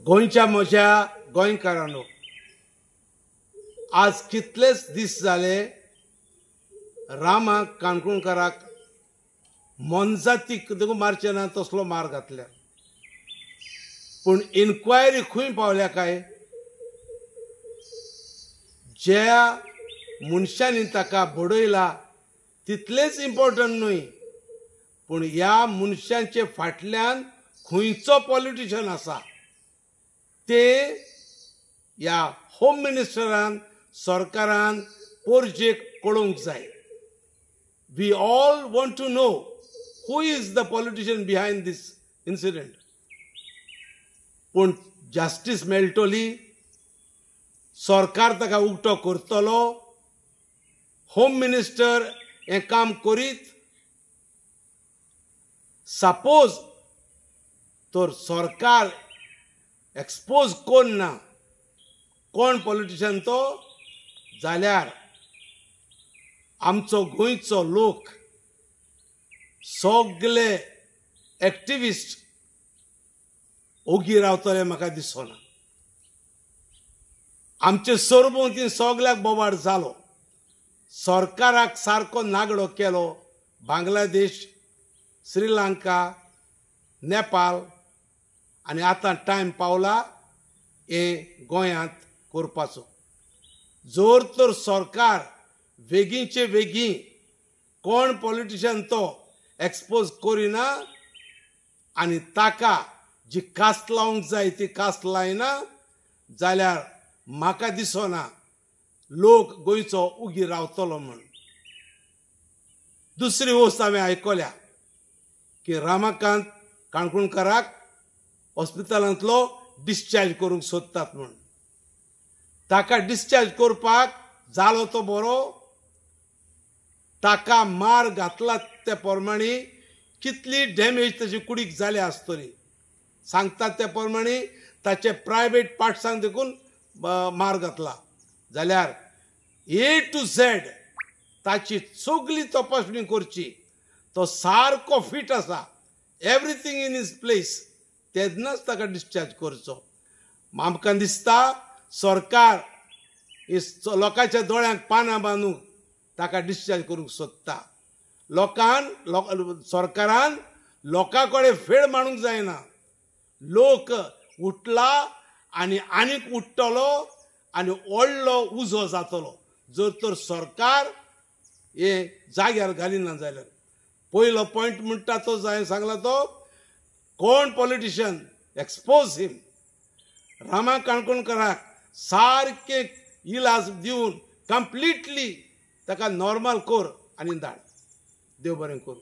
गोंयच्या म्हज्या गोंयकारांनो, आज कितलेच दीस जाले रामाक काणकोणकाराक मोनजातीक मारचे ना तसलो मार घातल्या, पूण इन्क्वायरी खंय पावल्या काय? ज्या मनशांनी ताका बडयला तितलेच इम्पॉर्टंट न्हय, पूण ह्या मनशांचे फाटल्यान खंयचो पॉलिटिशियन आसा ते ह्या होम मिनिस्टरान सरकारान पोरजेक कळोवंक जाय. We all want to know who is the politician behind these incident. पूण जस्टीस मेळटली, सरकार ताका उक्तो करतलो, होम मिनिस्टर हें काम करीत. सपोज तर सरकार एक्सपोज करना कोण पॉलिटिशियन तो, जाल्यार आमचो गोंयचो लोक सगळे एक्टिविस्ट ओगी रावतले म्हाका दिसना. आमचे सरभोंवती सगळ्याक बोवाड जालो, सरकाराक सारको नागडो केलो. बांगलादेश, श्रीलंका, नेपाळ आनी आतां टायम पावला हें गोंयांत करपाचो. जर तर सरकार बेगीचे बेगीन कोण पॉलिटिशियन तो एक्सपोज करिना आनी ताका जी कास्ट लावंक जाय ती कास्ट लायना, जाल्यार म्हाका दिसना लोक गोंयचो उगी रावतलो म्हण. दुसरी वस्त हांवें आयकल्या की रामाकांत काणकोणकाराक हॉस्पिटलांतलो डिस्चार्ज करूंक सोदतात म्हण. ताका डिस्चार्ज करपाक जालो तो बरो, ताका मार घातला ते प्रमाणे कितली डॅमेज ताची कुडीक जाली आसतली. सांगतात त्या प्रमाणे ताचे प्रायवेट पार्ट्सांक देखून मार घातला. जाल्यार A to Z ताची सगळी तपासणी करची. तो सारको फिट आसा, एवरीथींग इन इज प्लेस, तेन्नाच ताका डिस्चार्ज करचो. आमकां दिसता सरकार लोकांच्या दोळ्यांक पानां बांदूंक ताका डिस्चार्ज करूंक सोदता. सरकारान लोकां कडेन फेळ मारूंक जायना. लोक उठला आनी आनीक उठटलो आनी व्हडलो उजो जातलो जर तर सरकार हे जाग्यार घालिना जाल्यार. पयलो पॉयंट म्हणटा तो हांवें सांगला तो, कोण पॉलिटिशियन एक्सपोज हिम. रामा काणकोणकाराक सारके इलाज दिवन कंप्लीटली ताका नॉर्मल कर आनी धाड. देव बरें करूं.